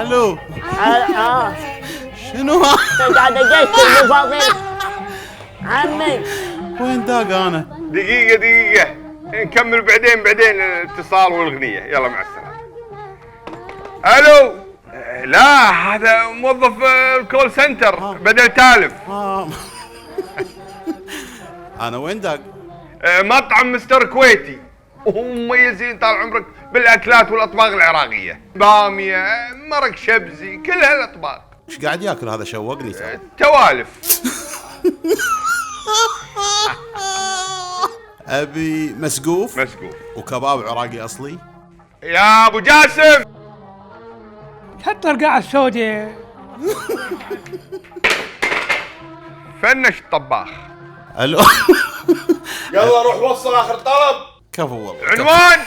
الو شنو قاعد اجشت المفاضيل عمي. وين داق انا؟ دقيقة نكمل بعدين الاتصال والأغنية. يلا مع السلامة. ألو. لا هذا موظف الكول سنتر بدل تالف. انا وين داق؟ مطعم مستر كويتي، وهم مميزين طال عمرك بالاكلات والاطباق العراقيه، باميه، مرق شبزي، كل هالاطباق. ايش قاعد ياكل هذا؟ شوقني تو. توالف. ابي مسقوف وكباب عراقي اصلي. يا ابو جاسم حط القاع السودي. فنش الطباخ. الو يلا روح وصل اخر طلب. كفو والله. عنوان